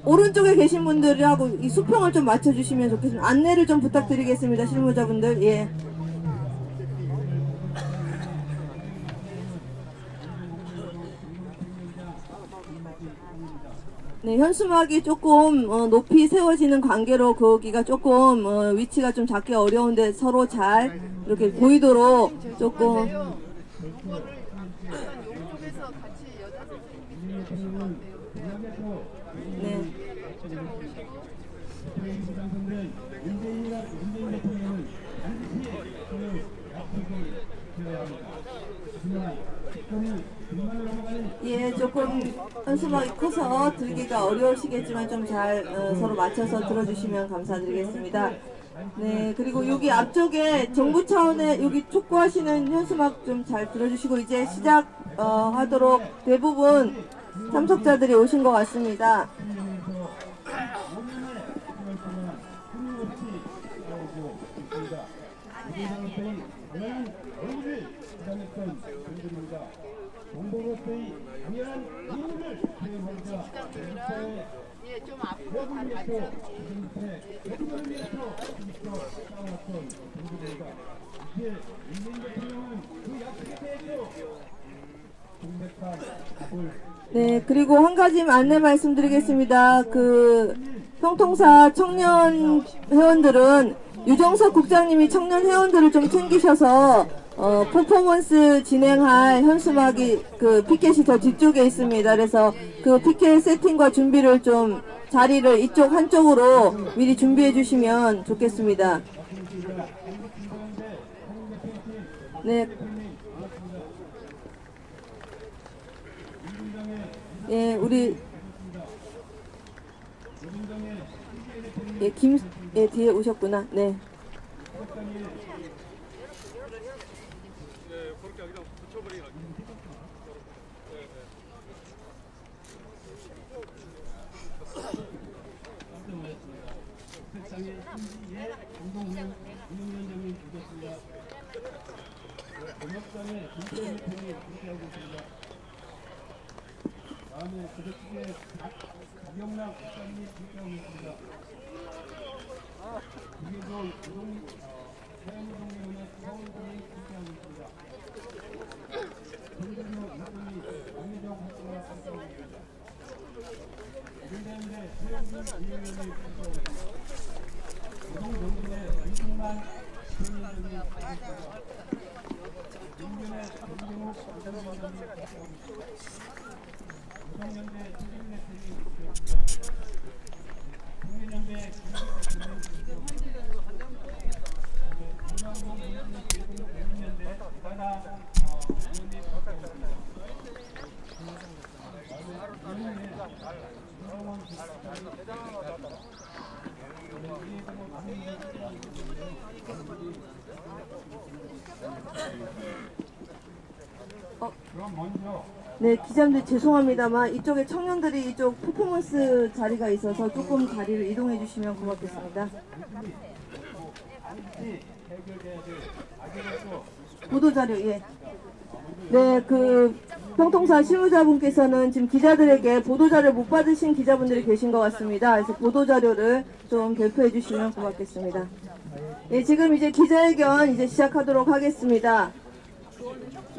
오른쪽에 계신 분들하고 이 수평을 좀 맞춰주시면 좋겠습니다. 안내를 좀 부탁드리겠습니다. 실무자분들. 예. 네, 현수막이 조금 높이 세워지는 관계로 거기가 조금 위치가 좀 잡기 어려운데 서로 잘 이렇게 보이도록 조금. 네. 예, 조금 현수막이 커서 들기가 어려우시겠지만 좀 잘 서로 맞춰서 들어주시면 감사드리겠습니다. 네, 그리고 여기 앞쪽에 정부 차원의 여기 촉구하시는 현수막 좀 잘 들어주시고 이제 시작하도록 대부분 참석자들이 오신 것 같습니다. 정보로서의 당연한 의무를 수행하자 예, 좀 앞으로 가죠. 역사를 위해서 싸웠던 정부입니다. 이제 문재인 대통령은 그 약속에 대해서 공백한 답을. 네, 그리고 한 가지 안내 말씀드리겠습니다. 그 평통사 청년 회원들은 유정석 국장님이 청년 회원들을 좀 챙기셔서 퍼포먼스 진행할 현수막이 그 피켓이 더 뒤쪽에 있습니다. 그래서 그 피켓 세팅과 준비를 좀 자리를 이쪽 한쪽으로 미리 준비해 주시면 좋겠습니다. 네. 예, 우리 예, 뒤에 오셨구나. 네. 다음에 그저께 박영락 국장님이 출장하고 있습니다. 이계종 사연동의원의 서울동이 출장하고 있습니다. 정준호 이동이 강의정 활동을 발표하고 있습니다. 이른대인데 서영준 의원이 출장하고 있습니다. 우동정진의 김승만 시민위원이 출장하고 있습니다. 인근의 정경욱 부장위원이 출장하고 있습니다. 우성연대 최진래 대표님 국민연대 국민연대 하나 의원님 그럼 먼저 네, 기자님들 죄송합니다만 이쪽에 청년들이 이쪽 퍼포먼스 자리가 있어서 조금 자리를 이동해 주시면 고맙겠습니다. 보도자료, 예. 네, 그 평통사 실무자분께서는 지금 기자들에게 보도자료 못 받으신 기자분들이 계신 것 같습니다. 그래서 보도자료를 좀 배포해 주시면 고맙겠습니다. 예, 지금 이제 기자회견 이제 시작하도록 하겠습니다.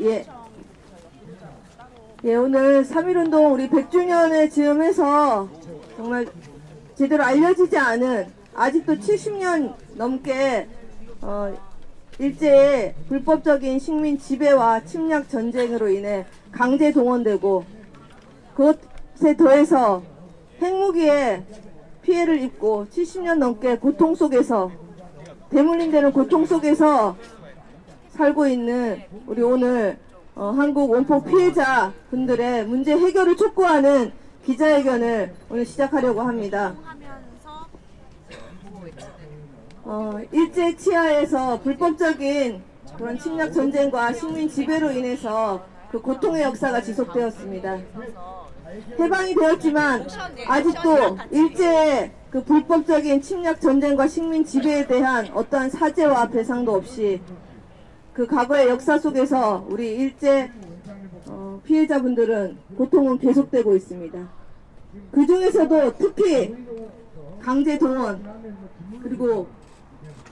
예. 예, 오늘 3.1운동 우리 100주년에 즈음해서 정말 제대로 알려지지 않은 아직도 70년 넘게 일제의 불법적인 식민 지배와 침략 전쟁으로 인해 강제 동원되고 그것에 더해서 핵무기에 피해를 입고 70년 넘게 고통 속에서 대물림되는 고통 속에서 살고 있는 우리 오늘 한국 원폭 피해자 분들의 문제 해결을 촉구하는 기자회견을 오늘 시작하려고 합니다. 일제 치하에서 불법적인 그런 침략 전쟁과 식민 지배로 인해서 그 고통의 역사가 지속되었습니다. 해방이 되었지만 아직도 일제의 그 불법적인 침략 전쟁과 식민 지배에 대한 어떠한 사죄와 배상도 없이 그 과거의 역사 속에서 우리 일제 피해자분들은 고통은 계속되고 있습니다. 그 중에서도 특히 강제 동원 그리고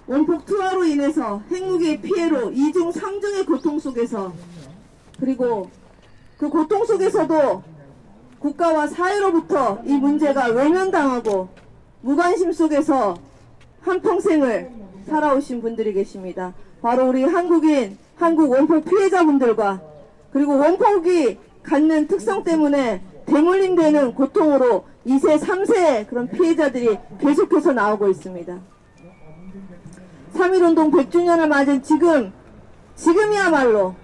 원폭 투하로 인해서 핵무기의 피해로 2중 3중의 고통 속에서 그리고 그 고통 속에서도 국가와 사회로부터 이 문제가 외면당하고 무관심 속에서 한평생을 살아오신 분들이 계십니다. 바로 우리 한국인, 한국 원폭 피해자분들과 그리고 원폭이 갖는 특성 때문에 대물림되는 고통으로 2세, 3세 그런 피해자들이 계속해서 나오고 있습니다. 3.1운동 100주년을 맞은 지금이야말로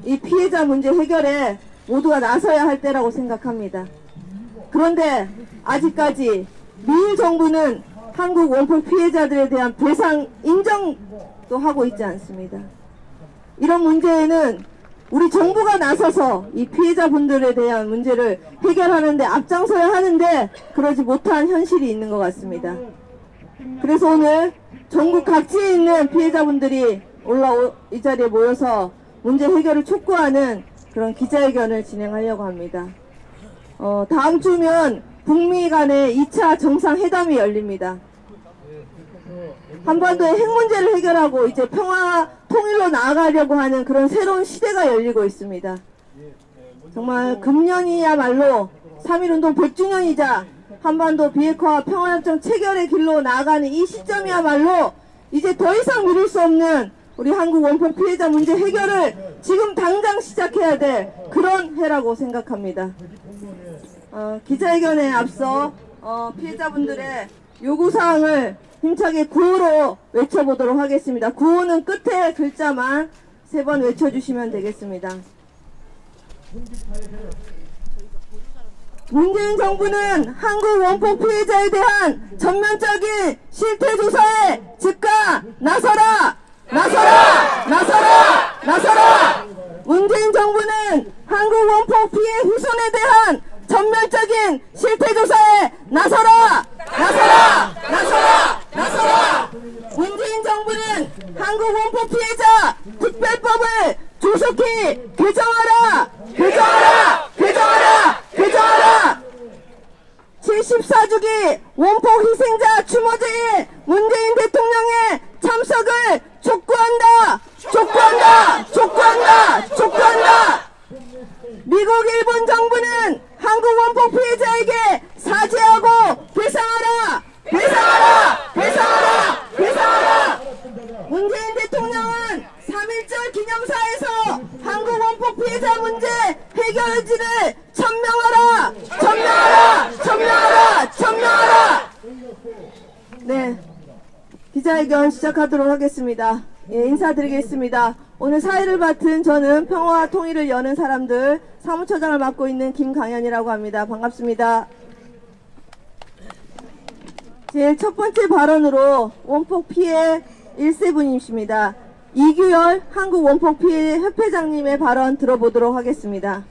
이 피해자 문제 해결에 모두가 나서야 할 때라고 생각합니다. 그런데 아직까지 미일 정부는 한국 원폭 피해자들에 대한 배상 인정도 하고 있지 않습니다. 이런 문제에는 우리 정부가 나서서 이 피해자분들에 대한 문제를 해결하는데 앞장서야 하는데 그러지 못한 현실이 있는 것 같습니다. 그래서 오늘 전국 각지에 있는 피해자분들이 이 자리에 모여서 문제 해결을 촉구하는 그런 기자회견을 진행하려고 합니다. 다음 주면 북미 간의 2차 정상회담이 열립니다. 한반도의 핵 문제를 해결하고 이제 평화 통일로 나아가려고 하는 그런 새로운 시대가 열리고 있습니다. 정말 금년이야말로 3.1운동 100주년이자 한반도 비핵화와 평화협정 체결의 길로 나아가는 이 시점이야말로 이제 더 이상 미룰 수 없는 우리 한국 원폭 피해자 문제 해결을 지금 당장 시작해야 될 그런 해라고 생각합니다. 기자회견에 앞서 피해자분들의 요구사항을 힘차게 구호로 외쳐보도록 하겠습니다. 구호는 끝에 글자만 3번 외쳐주시면 되겠습니다. 문재인 정부는 한국 원폭 피해자에 대한 전면적인 실태조사에 즉각 나서라! 나서라! 나서라! 나서라! 문재인 정부는 한국 원폭 피해 후손에 대한 전면적인 실태조사에 나서라! 나서라! 나서라! 나서라! 문재인 정부는 한국 원폭 피해자 특별법을 조속히 개정하라! 개정하라! 개정하라! 개정하라! 74주기 원폭 희생자 추모제에 문재인 대통령의 참석을 촉구한다! 촉구한다! 촉구한다! 촉구한다! 미국, 일본 정부는 한국 원폭 피해자에게 사죄하고 배상하라! 배상하라! 배상하라! 배상하라! 문재인 대통령은 3.1절 기념사에서 한국 원폭 피해자 문제 해결 의지를 천명하라! 천명하라! 천명하라! 천명하라! 네, 기자회견 시작하도록 하겠습니다. 예, 인사드리겠습니다. 오늘 사회를 맡은 저는 평화와 통일을 여는 사람들 사무처장을 맡고 있는 김강현이라고 합니다. 반갑습니다. 제일 첫 번째 발언으로 원폭 피해 1세분이십니다. 이규열 한국 원폭 피해 협회장님의 발언 들어보도록 하겠습니다.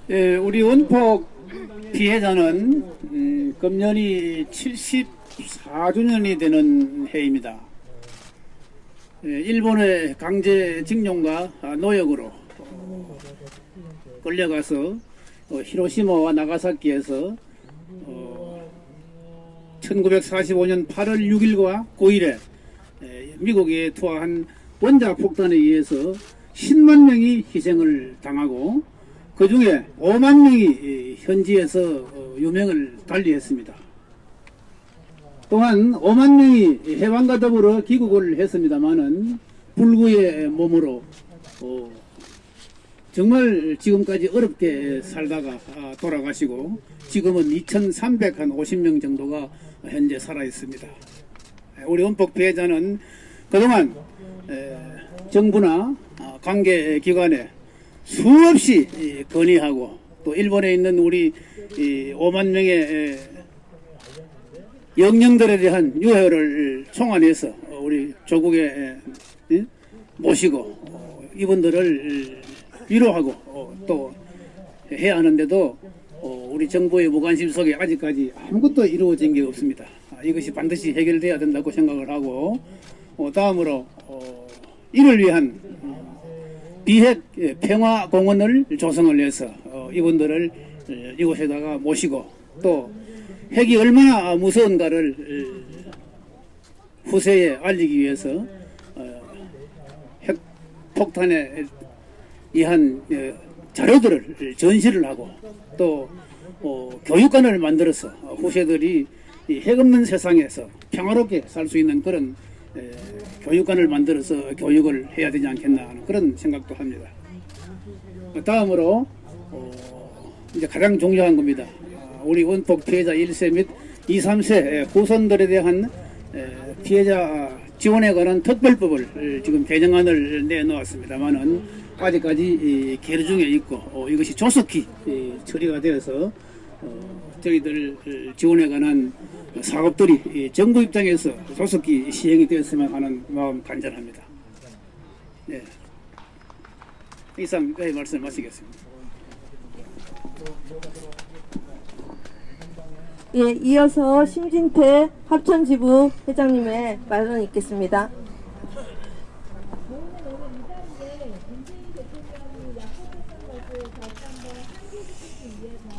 예, 우리 원폭 피해자는 금년이 74주년이 되는 해입니다. 예, 일본의 강제징용과 노역으로 끌려가서 히로시마와 나가사키에서 1945년 8월 6일과 9일에 미국에 투하한 원자 폭탄에 의해서 10만 명이 희생을 당하고 그 중에 5만 명이 현지에서 유명을 달리했습니다. 또한 5만 명이 해방과 더불어 귀국을 했습니다마는 불구의 몸으로 정말 지금까지 어렵게 살다가 돌아가시고 지금은 2,350명 정도가 현재 살아 있습니다. 우리 원폭 피해자는 그동안 정부나 관계기관에 수없이 건의하고 또 일본에 있는 우리 5만 명의 영령들에 대한 유해를 총안해서 우리 조국에 모시고 이분들을 위로하고 또 해야 하는데도 우리 정부의 무관심 속에 아직까지 아무것도 이루어진 게 없습니다. 이것이 반드시 해결돼야 된다고 생각을 하고 다음으로 이를 위한 비핵 평화공원을 조성을 해서 이분들을 이곳에다가 모시고 또 핵이 얼마나 무서운가를 후세에 알리기 위해서 핵 폭탄에 의한 자료들을 전시를 하고 또 교육관을 만들어서 후세들이 이 핵 없는 세상에서 평화롭게 살 수 있는 그런 교육관을 만들어서 교육을 해야 되지 않겠나 하는 그런 생각도 합니다. 다음으로 이제 가장 중요한 겁니다. 우리 원폭 피해자 1세 및 2, 3세 후손들에 대한 피해자 지원에 관한 특별법을 지금 개정안을 내놓았습니다만은 아직까지 계류 중에 있고 이것이 조속히 처리가 되어서 저희들 지원에 관한 사업들이 정부 입장에서 조속히 시행이 되었으면 하는 마음 간절합니다. 네. 이상 말씀 마치겠습니다. 예, 이어서 심진태 합천지부 회장님의 말은 있겠습니다.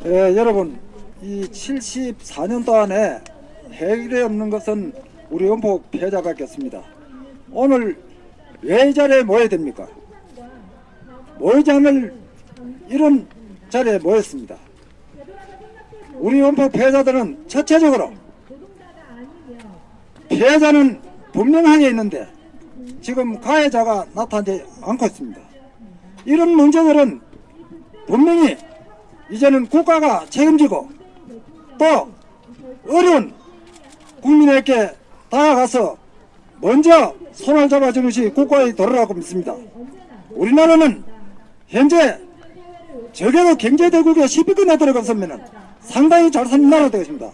여러분, 이 74년 동안에 해결이 없는 것은 우리 원폭 피해자밖에 없습니다. 오늘 왜 이 자리에 모여야 됩니까? 모이지 않을 이런 자리에 모였습니다. 우리 원폭 피해자들은 전체적으로 피해자는 분명하게 있는데 지금 가해자가 나타나지 않고 있습니다. 이런 문제들은 분명히 이제는 국가가 책임지고 또 어려운 국민에게 다가가서 먼저 손을 잡아주는 것이 국가의 도리라고 믿습니다. 우리나라는 현재 적어도 경제대국에 10위권에 들어갔으면 상당히 잘 사는 나라가 되겠습니다.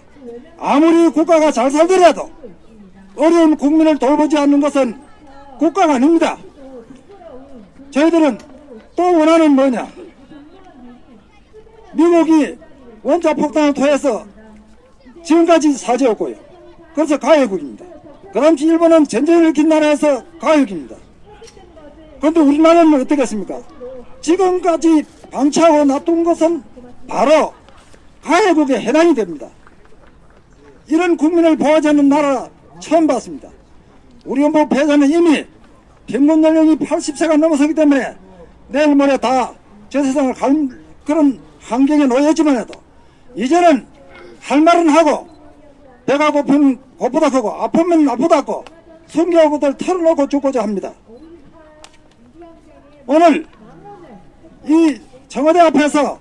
아무리 국가가 잘 살더라도 어려운 국민을 돌보지 않는 것은 국가가 아닙니다. 저희들은 또 원하는 뭐냐? 미국이 원자폭탄을 통해서 지금까지 사죄였고요. 그래서 가해국입니다. 그 다음 일본은 전쟁을 일으킨 나라에서 가해국입니다. 그런데 우리나라는 어떻게 했습니까? 지금까지 방치하고 놔둔 것은 바로 가해국에 해당이 됩니다. 이런 국민을 보호하지 않는 나라 처음 봤습니다. 우리 원폭 피해자는 이미 평균 연령이 80세가 넘어서기 때문에 내일 모레 다 저 세상을 갈 그런 환경에 놓여있지만 해도 이제는 할 말은 하고 배가 고프면 고프다 하고 아프면 아프다 하고 숨겨오고들 털어놓고 죽고자 합니다. 오늘 이 청와대 앞에서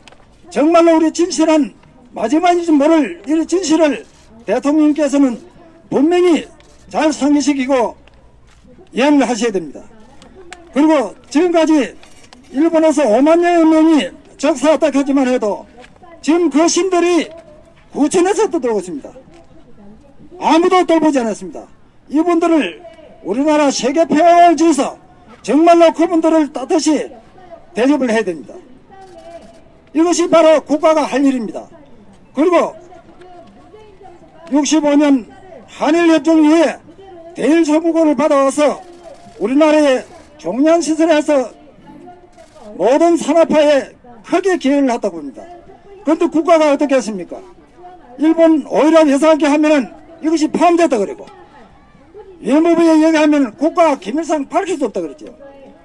정말로 우리 진실한 마지막인지 모를 이 진실을 대통령께서는 분명히 잘 상기시키고 이해를 하셔야 됩니다. 그리고 지금까지 일본에서 5만여 명이 적사했다하지만 해도 지금 그 신들이 후천에서 떠들어오고 있습니다. 아무도 돌보지 않았습니다. 이분들을 우리나라 세계평화를 지어서 정말로 그분들을 따뜻이 대접을 해야 됩니다. 이것이 바로 국가가 할 일입니다. 그리고 65년 한일협정 이후에 대일 선구권을 받아와서 우리나라의 종량시설에서 모든 산업화에 크게 기여를 했다고 합니다. 그런데 국가가 어떻게 했습니까? 일본 오일을 회사하게 하면은 이것이 포함됐다 그러고 외무부에 얘기하면 국가가 기밀상 밝힐 수 없다 그랬죠.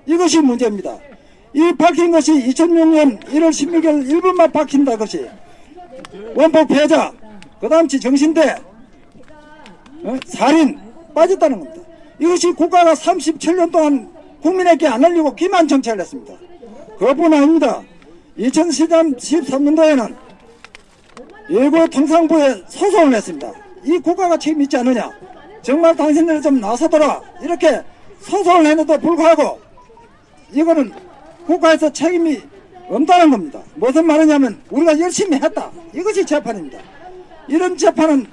이것이 문제입니다. 이 밝힌 것이 2006년 1월 16일 일본만 밝힌다 것이 원폭 피해자 그 다음치 정신대 살인 빠졌다는 겁니다. 이것이 국가가 37년 동안 국민에게 안 알리고 기만 정책을 했습니다. 그것뿐 아닙니다. 2013년도에는 외교통상부에 소송을 했습니다. 이 국가가 책임 있지 않느냐, 정말 당신들 좀 나서더라, 이렇게 소송을 했는데도 불구하고 이거는 국가에서 책임이 없다는 겁니다. 무슨 말이냐면 우리가 열심히 했다, 이것이 재판입니다. 이런 재판은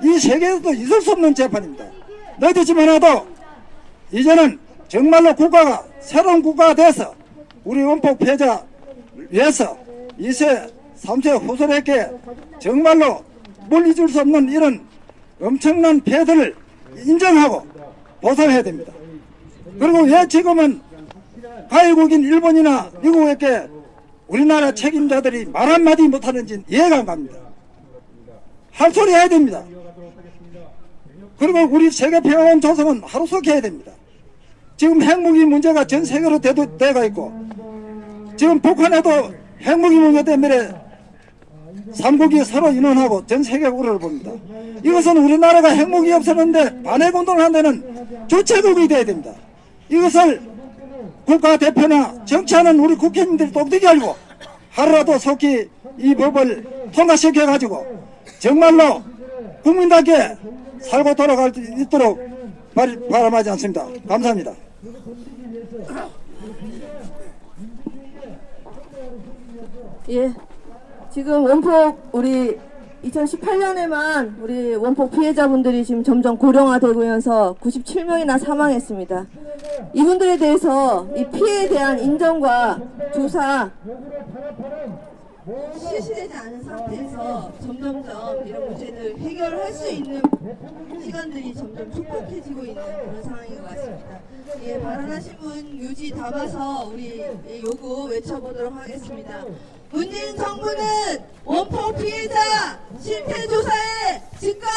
이 세계에서도 있을 수 없는 재판입니다. 너희들지만 해도 이제는 정말로 국가가 새로운 국가가 돼서 우리 원폭 피해자 위해서 2세, 3세 후손에게 정말로 물리줄 수 없는 이런 엄청난 피해들을 인정하고 보상해야 됩니다. 그리고 왜 지금은 가해국인 일본이나 미국에게 우리나라 책임자들이 말 한마디 못하는지 이해가 안 갑니다. 할 소리 해야 됩니다. 그리고 우리 세계평화원 조성은 하루속히 해야 됩니다. 지금 핵무기 문제가 전 세계로 대가 있고 지금 북한에도 핵무기 문제 때문에 삼국이 서로 인원하고 전 세계가 우려를 봅니다. 이것은 우리나라가 핵무기 없었는데 반핵운동을 한 데는 주체국이 돼야 됩니다. 이것을 국가대표나 정치하는 우리 국회의원들이 똑똑히 알고 하루라도 속히 이 법을 통과시켜가지고 정말로 국민답게 살고 돌아갈 수 있도록 바람하지 않습니다. 감사합니다. 예, 지금 원폭 우리 2018년에만 우리 원폭 피해자분들이 지금 점점 고령화되면서 97명이나 사망했습니다. 이분들에 대해서 이 피해에 대한 인정과 조사 실시되지 않은 상태에서 점점점 이런 문제들 해결할 수 있는 시간들이 점점 촉박해지고 있는 그런 상황인 것 같습니다. 예, 발언하신 분 유지 담아서 우리 요구 외쳐보도록 하겠습니다. 문재인 정부는 원폭 피해자 실태조사에 즉각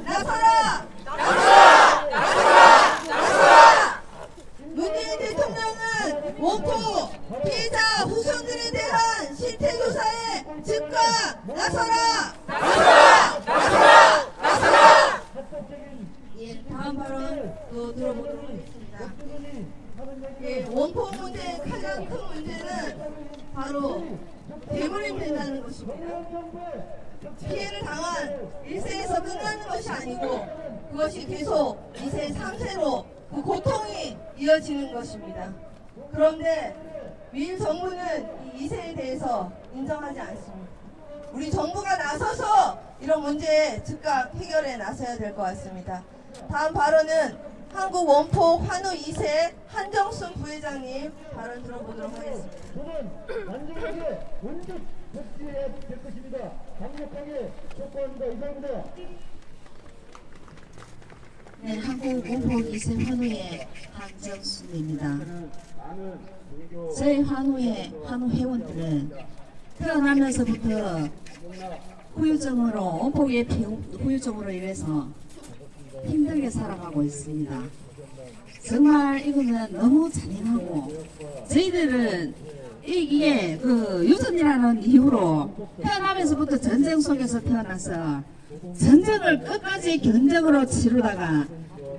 나서라! 나서라! 나서라! 나서라! 문재인 대통령은 원폭 피해자 후손들에 대한 실태조사에 즉각 나서라! 나서라! 나서라! 나서라! 예, 다음 발언 또 들어보도록 하겠습니다. 예, 원폭 문제의 가장 큰 문제는 바로 대물림 된다는 것입니다. 피해를 당한 1세에서 끝나는 것이 아니고 그것이 계속 2세, 3세로 그 고통이 이어지는 것입니다. 그런데 민 정부는 이 2세에 대해서 인정하지 않습니다. 우리 정부가 나서서 이런 문제에 즉각 해결에 나서야 될 것 같습니다. 다음 발언은 한국 원폭 환우 2세 한정순 부회장님 발언 들어보도록 하겠습니다. 저는 완전하게 원적 복지해야 될 것입니다. 강력하게 촉구합니다. 이상입니다. 네, 한국 원폭 2세 환우의 한정순입니다. 저희 환우 회원들은 태어나면서부터 후유증으로 원폭의 후유증으로 인해서 힘들게 살아가고 있습니다. 정말 이거는 너무 잔인하고 저희들은 이게 그 유전이라는 이유로 태어나면서부터 전쟁 속에서 태어나서 전쟁을 끝까지 견적으로 치르다가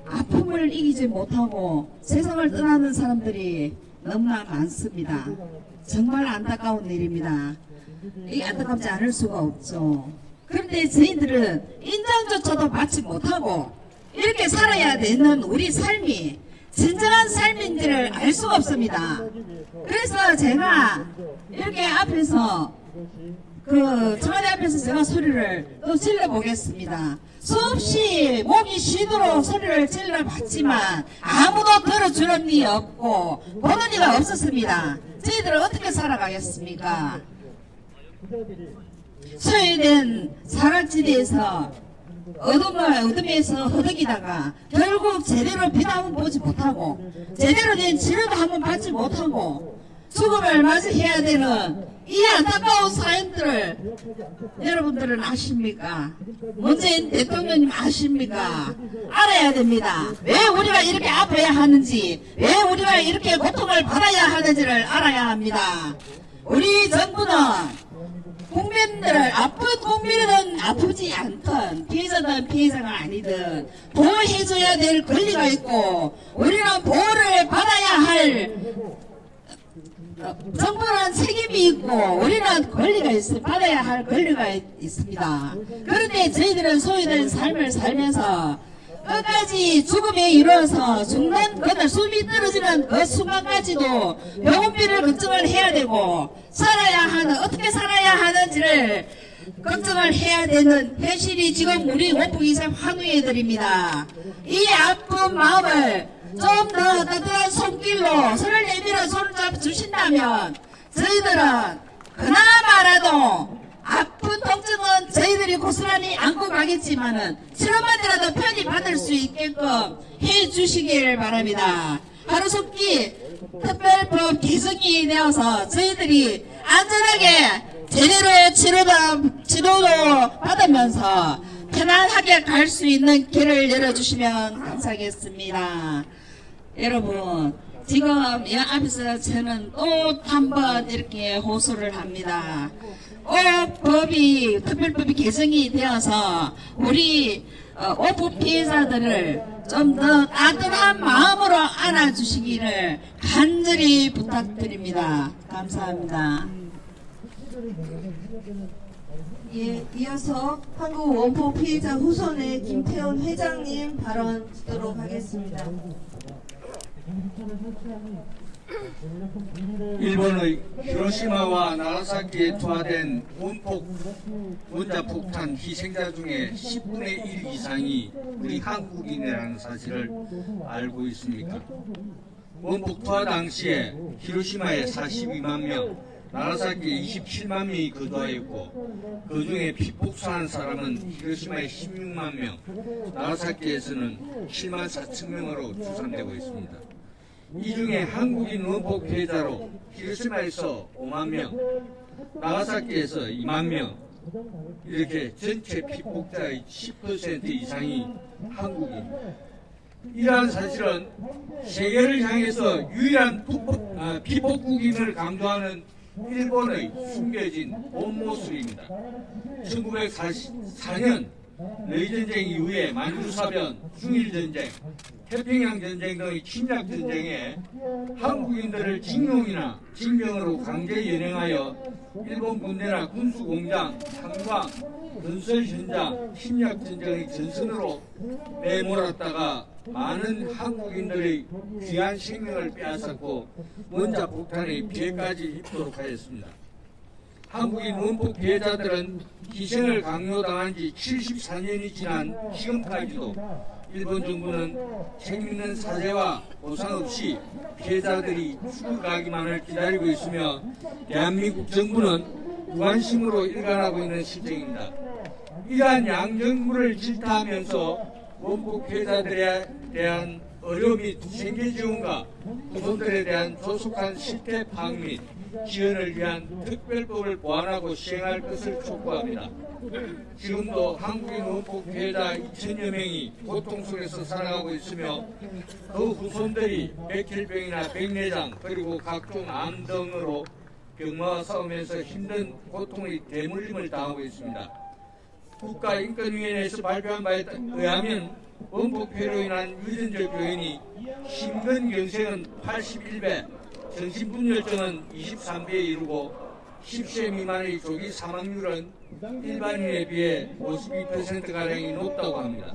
아픔을 이기지 못하고 세상을 떠나는 사람들이 너무나 많습니다. 정말 안타까운 일입니다. 이 안타깝지 않을 수가 없죠. 그런데 저희들은 인정조차도 받지 못하고 이렇게 살아야 되는 우리 삶이 진정한 삶인지를 알 수가 없습니다. 그래서 제가 이렇게 앞에서 청와대 앞에서 제가 소리를 또 질러보겠습니다. 수없이 목이 쉬도록 소리를 질러봤지만 아무도 들어주는 이 없고 보는 이가 없었습니다. 저희들은 어떻게 살아가겠습니까? 소외된 사각지대에서 어둠에서 허덕이다가 결국 제대로 비도 한번 보지 못하고 제대로 된 치료도 한번 받지 못하고 죽음을 맞이해야 되는 이 안타까운 사연들을 여러분들은 아십니까? 문재인 대통령님 아십니까? 알아야 됩니다. 왜 우리가 이렇게 아파야 하는지, 왜 우리가 이렇게 고통을 받아야 하는지를 알아야 합니다. 우리 정부는 국민들을 아픈 국민은 아프지 않든 피해자는 피해자가 아니든 보호해줘야 될 권리가 있고 우리는 보호를 받아야 할 정부는 책임이 있고 우리는 권리가 받아야 할 권리가 있습니다. 그런데 저희들은 소외된 삶을 살면서 끝까지 죽음에 이르러서 죽는 그날 숨이 떨어지는 그 순간까지도 병원비를 걱정을 해야 되고 어떻게 살아야 하는지를 걱정을 해야 되는 현실이 지금 우리 원폭 2세 환우애들입니다. 이 아픈 마음을 좀 더 따뜻한 손길로 손을 내밀어 손을 잡주신다면 저희들은 그나마라도 아픈 통증은 저희들이 고스란히 안고 가겠지만은 치료만이라도 편히 받을 수 있게끔 해주시길 바랍니다. 하루속히 특별법 개정이 되어서 저희들이 안전하게 제대로 치료도 받으면서 편안하게 갈 수 있는 길을 열어주시면 감사하겠습니다. 여러분, 지금 이 앞에서 저는 또 한 번 이렇게 호소를 합니다. 꼭 특별법이 개정이 되어서 우리 오포 피해자들을 좀 더 따뜻한 마음으로 안아주시기를 간절히 부탁드립니다. 감사합니다. 예, 이어서 한국 원포 피해자 후손의 김태훈 회장님 발언 듣도록 하겠습니다. 일본의 히로시마와 나가사키에 투하된 원자폭탄 희생자 중에 10분의 1 이상이 우리 한국인이라는 사실을 알고 있습니까? 원폭 투하 당시에 히로시마에 42만 명, 나가사키에 27만 명이 거주하였고 그 중에 피폭사한 사람은 히로시마에 16만 명, 나가사키에서는 7만 4천 명으로 추산되고 있습니다. 이 중에 한국인 원폭 피해자로 히로시마에서 5만 명, 나가사키에서 2만 명, 이렇게 전체 피폭자의 10% 이상이 한국인입니다. 이러한 사실은 세계를 향해서 유일한 피폭국임을 강조하는 일본의 숨겨진 본 모습입니다. 1944년 러일전쟁 이후에 만주사변, 중일전쟁, 태평양전쟁 등의 침략전쟁에 한국인들을 징용이나 징병으로 강제 연행하여 일본 군대나 군수공장, 탄광, 건설 현장, 침략전쟁의 전선으로 내몰았다가 많은 한국인들의 귀한 생명을 빼앗았고 원자폭탄의 피해까지 입도록 하였습니다. 한국인 원폭 피해자들은 희생을 강요당한 지 74년이 지난 지금까지도 일본 정부는 책임있는 사죄와 보상 없이 피해자들이 죽어가기만을 기다리고 있으며 대한민국 정부는 무관심으로 일관하고 있는 실정입니다. 이러한 양정부를 질타하면서 원폭 피해자들에 대한 어려움이 생계 지원과 후손들에 대한 조속한 실태 파악 및 지원을 위한 특별법을 보완하고 시행할 것을 촉구합니다. 지금도 한국인 원폭 피해자 2천여 명이 고통 속에서 살아가고 있으며 그 후손들이 백혈병이나 백내장 그리고 각종 암 등으로 병마와 싸우면서 힘든 고통의 대물림을 당하고 있습니다. 국가인권위원회에서 발표한 바에 의하면 원폭 피해로 인한 유전적 요인이 심근경색은 81배, 정신분열증은 23배에 이르고 10세 미만의 조기 사망률은 일반인에 비해 52%가량이 높다고 합니다.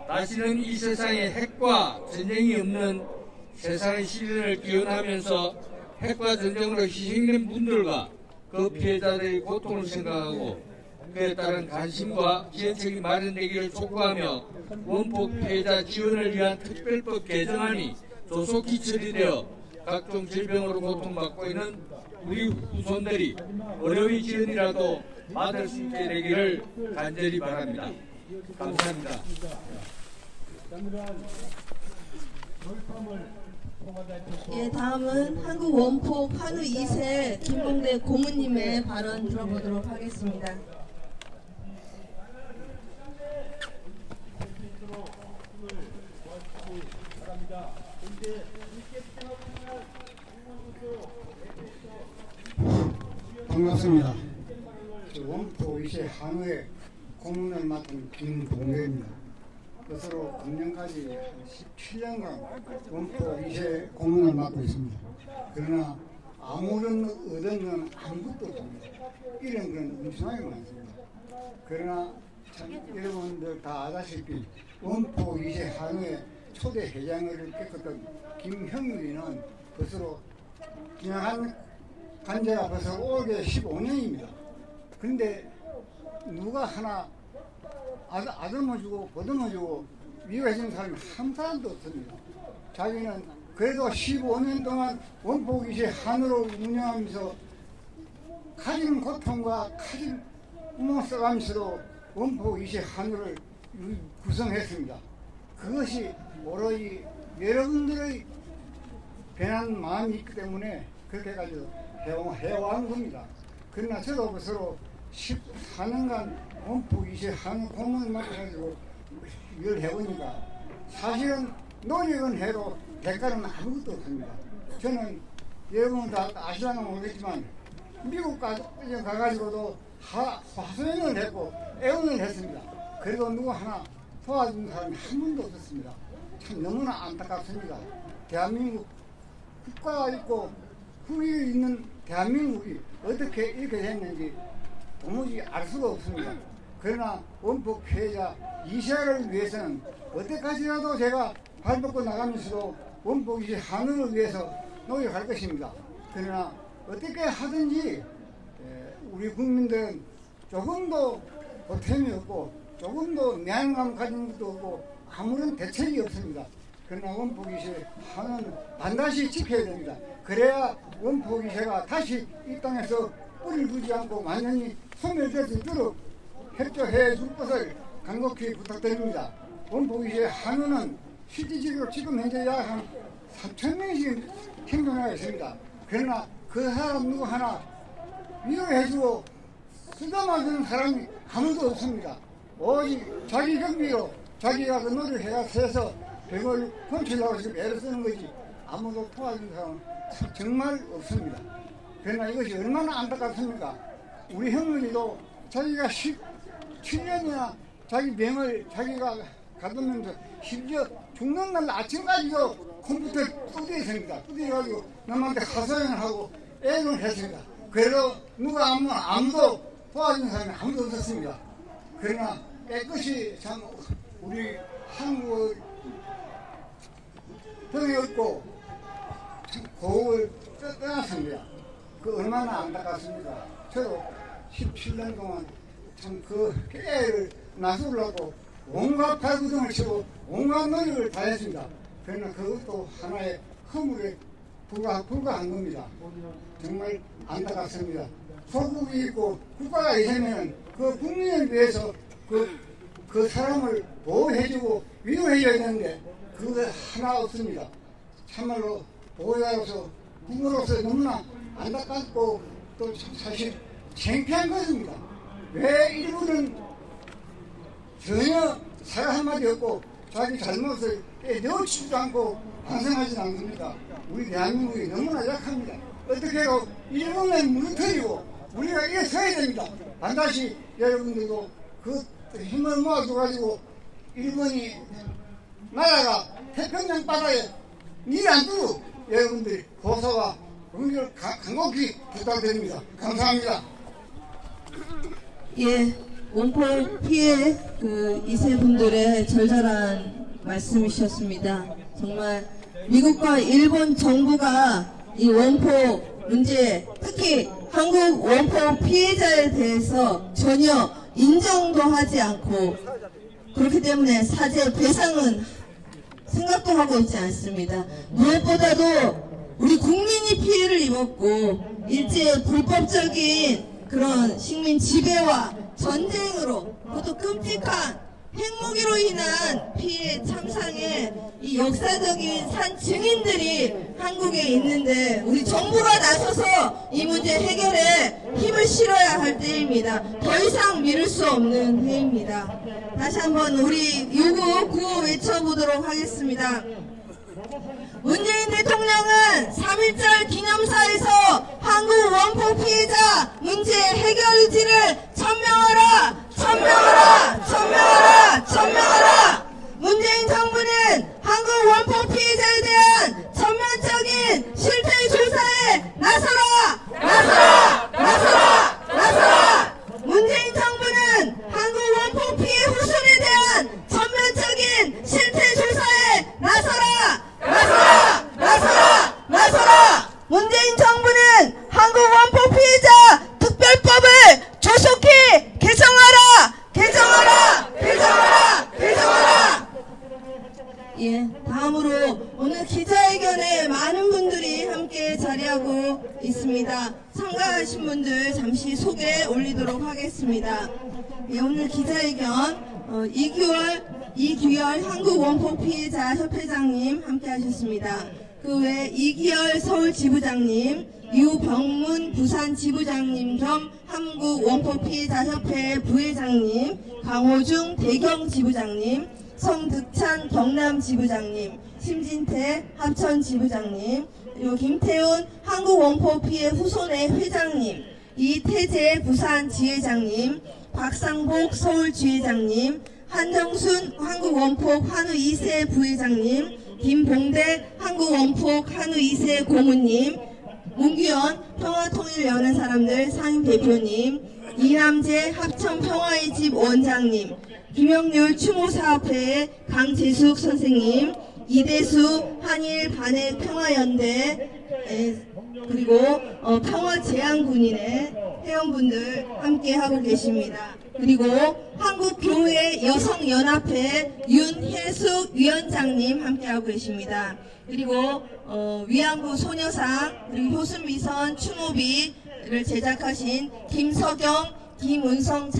다시는 이 세상에 핵과 전쟁이 없는 세상의 시련을 기원하면서 핵과 전쟁으로 희생된 분들과 그 피해자들의 고통을 생각하고 그에 따른 관심과 지원책이 마련되기를 촉구하며 원폭 피해자 지원을 위한 특별법 개정안이 조속히 처리되어 각종 질병으로 고통받고 있는 우리 후손들이 어려운 지원이라도 받을 수 있게 되기를 간절히 바랍니다. 감사합니다. 예, 다음은 한국 원폭 한우 2세 김봉대 고문님의 발언 들어보도록 하겠습니다. 반갑습니다. 원포 2세 한우의 고문을 맡은 김봉대입니다. 그것으로 금년까지 17년간 원포 2세 고문을 맡고 있습니다. 그러나 아무런 얻은 건 아무것도 없습니다. 이런 건 엄청나게 많습니다. 그러나 참 여러분들 다 아다시피 원포 2세 한우의 초대 회장을 겪었던 김형일이는 그것으로 지나간 간제가 벌써 올해 15년입니다. 그런데 누가 하나 아들만 주고 보듬어 주고 위로해주는 사람이 한 사람도 없습니다. 자기는 그래도 15년 동안 원포기시 한으로 운영하면서 가진 고통과 가진 구멍 써가면서도 원포기시 한우를 구성했습니다. 그것이 오로지 여러분들의 변한 마음이 있기 때문에 그렇게 해가지고 해온 겁니다. 그러나 저도 스스로 14년간 원포기시 한우 공무원을 맡아가지고 일을 해보니까 사실은 노력은 해도 대가는 아무것도 없습니다. 저는 여러분 다 아시려나 모르겠지만 미국 가가지고도 화소연을 했고 애원을 했습니다. 그래도 누구 하나 도와준 사람이 한 분도 없었습니다. 참 너무나 안타깝습니다. 대한민국 국가가 있고 후일이 있는 대한민국이 어떻게 이렇게 됐는지 도무지 알 수가 없습니다. 그러나 원포 피해자 이세를 위해서는 어때까지라도 제가 발벗고 나가면서도 원포기시 한우를 위해서 노력할 것입니다. 그러나 어떻게 하든지 우리 국민들은 조금도 보탬이 없고 조금도 미안감 가진 것도 없고 아무런 대책이 없습니다. 그러나 원포기시 한우는 반드시 지켜야 됩니다. 그래야 원포기시가 다시 이 땅에서 뿌리를 두지 않고 완전히 소멸될 수 있도록 협조해 줄 것을 간곡히 부탁드립니다. 원포기시 한우는 실질적으로 지금 현재 약 한 3,000명씩 생존하고 있습니다. 그러나 그 사람 누구 하나 위로해주고 쓰다마주는 사람이 아무도 없습니다. 오직 자기 경비로 자기가 그 노력을 해서 병을 건치려고 지금 애를 쓰는 거지 아무도 도와주는 사람은 정말 없습니다. 그러나 이것이 얼마나 안타깝습니까? 우리 형님도 자기가 17년이나 자기 병을 자기가 가두면서 심지어 죽는 날 아침까지도 컴퓨터를 두드렸습니다. 두드려가지고 남한테 하소연을 하고 애를 했습니다. 그래도 누가 아무도 도와주는 사람이 아무도 없었습니다. 그러나 깨끗이 참 우리 한국을 등에 업고 참 고국을 떠났습니다. 그 얼마나 안타깝습니까? 저도 17년 동안 참 그 깨를 나서려고 온갖 발구정을 치고 온갖 노력을 다했습니다. 그러나 그것도 하나의 허물에 불과한 겁니다. 정말 안타깝습니다. 소국이 있고 국가가 있으면 그 국민을 위해서 그 사람을 보호해주고 위로해줘야 되는데 그거 하나 없습니다. 참말로 보호자로서 부모로서 너무나 안타깝고 또 사실 창피한 것입니다. 왜 일부는 전혀 사과 한마디 없고 자기 잘못을 내어치지도 않고 반성하지도 않습니다. 우리 대한민국이 너무나 약합니다. 어떻게 해도 일본을 무너뜨리고 우리가 일어서야 됩니다. 반드시 여러분들도 그 힘을 모아줘가지고 일본이 나라가 태평양 바다에 일 안 두고 여러분들이 고소와 응결 간곡히 부탁드립니다. 감사합니다. 예, 원포 피해 그 2세 분들의 절절한 말씀이셨습니다. 정말 미국과 일본 정부가 이 원포 문제, 특히 한국 원포 피해자에 대해서 전혀 인정도 하지 않고 그렇기 때문에 사죄 배상은 생각도 하고 있지 않습니다. 무엇보다도 우리 국민이 피해를 입었고 일제 불법적인 그런 식민 지배와 전쟁으로 그것도 끔찍한 핵무기로 인한 피해 참상의 이 역사적인 산 증인들이 한국에 있는데 우리 정부가 나서서 이 문제 해결에 힘을 실어야 할 때입니다. 더 이상 미룰 수 없는 해입니다. 다시 한번 우리 요구 구호 외쳐보도록 하겠습니다. 문재인 대통령은 3.1절 기념사에서 한국 원포 피해자 문제 해결 의지를 천명하라! 천명하라! 천명하라! 천명하라! 문재인 정부는 한국 원포 피해자에 대한 전면적인 실태 조사에 나서라! 나서라! 나서라! 나서라! 문재인 정부는 한국 원포 피해 후손에 대한 전면적인 실태 조사에 나서라! 나서라! 나서라! 나서라! 문재인 정부는 한국 원포 피해자 특별법을 조속히 개정하라! 개정하라! 개정하라! 개정하라! 예, 다음으로 오늘 자리하고 있습니다. 참가하신 분들 잠시 소개 올리도록 하겠습니다. 예, 오늘 기자회견 이규열 한국원폭피해자 협회장님 함께 하셨습니다. 그 외 이기열 서울지부장님, 유병문 부산지부장님 겸 한국원폭피해자협회 부회장님, 강호중 대경지부장님, 성득찬 경남지부장님, 심진태 합천지부장님, 그리고 김태훈 한국원폭피해 후손회 회장님, 이태재 부산지회장님, 박상복 서울지회장님, 한정순 한국원폭 한우 2세 부회장님, 김봉대 한국원폭 한우 2세 고문님, 문규현 평화통일연은사람들 상임대표님, 이남재 합천평화의 집 원장님, 김영률 추모사업회의 강재숙 선생님, 이대수 한일 반핵 평화연대 그리고 평화제한군인의 회원분들 함께 하고 계십니다. 그리고 한국교회 여성연합회 윤혜숙 위원장님 함께 하고 계십니다. 그리고 위안부 소녀상 그리고 효순미선 추모비를 제작하신 김석영 김은성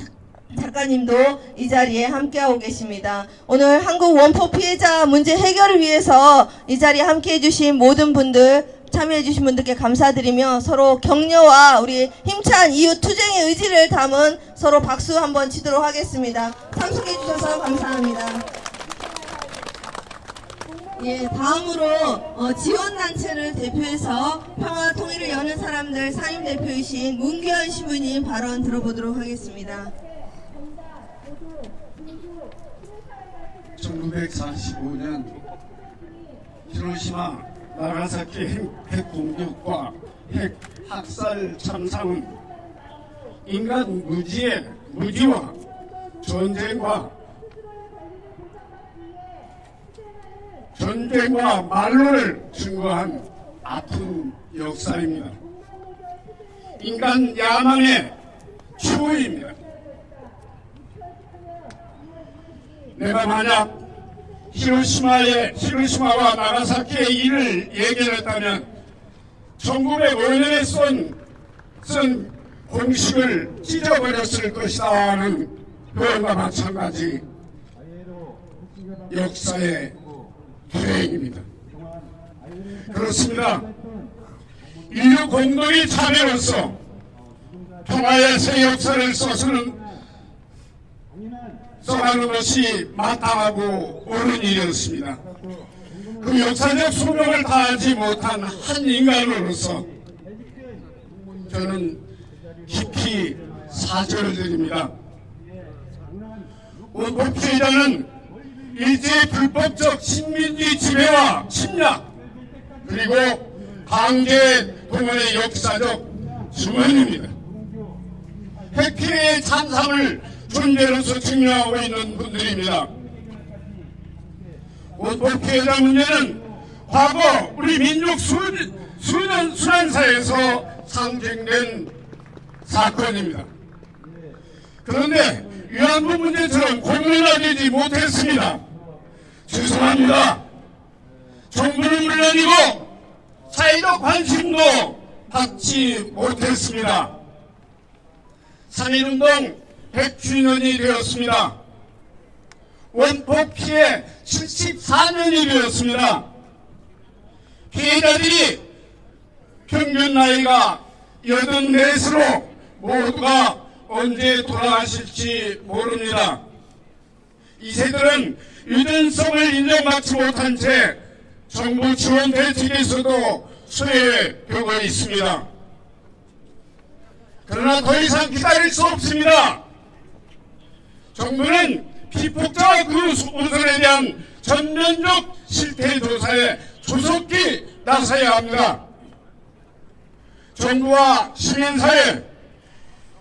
작가님도 이 자리에 함께하고 계십니다. 오늘 한국 원폭 피해자 문제 해결을 위해서 이 자리에 함께해 주신 모든 분들, 참여해 주신 분들께 감사드리며 서로 격려와 우리 힘찬 이웃 투쟁의 의지를 담은 서로 박수 한번 치도록 하겠습니다. 참석해 주셔서 감사합니다. 예, 다음으로 지원단체를 대표해서 평화통일을 여는 사람들 상임대표이신 문규현 신부님 발언 들어보도록 하겠습니다. 1945년 히로시마 나가사키 핵 공격과 핵 학살 참상은 인간 무지와 전쟁과 말로를 증거한 아픈 역사입니다. 인간 야망의 추후입니다. 내가 만약 히로시마와 나가사키의 일을 얘기했다면 1905년에 쓴 공식을 찢어버렸을 것이라는 표현과 마찬가지 역사의 불행입니다. 그렇습니다. 인류 공동의 자매로서 평화의 새 역사를 써가는 것이 마땅하고 옳은 일이었습니다. 그 역사적 소명을 다하지 못한 한 인간으로서 저는 깊이 사죄를 드립니다. 원폭 피해자는 일제의 불법적 식민지 지배와 침략 그리고 강제 동원의 역사적 주범입니다. 핵피해의 참상을 존재로서 증명하고 있는 분들입니다. 원폭 피해자 문제는 과거 우리 민족 순환사에서 상징된 사건입니다. 그런데 위안부 문제처럼 공론화되지 못했습니다. 죄송합니다. 정부는 물론이고 사회적 관심도 받지 못했습니다. 3.1운동 100주년이 되었습니다. 원폭 피해 74년이 되었습니다. 피해자들이 평균 나이가 84으로 모두가 언제 돌아가실지 모릅니다. 이세들은 유전성을 인정받지 못한 채 정부 지원 대책에서도 수혜되고 있습니다. 그러나 더 이상 기다릴 수 없습니다. 정부는 피폭자와 그 우선에 대한 전면적 실태 조사에 조속히 나서야 합니다. 정부와 시민사회,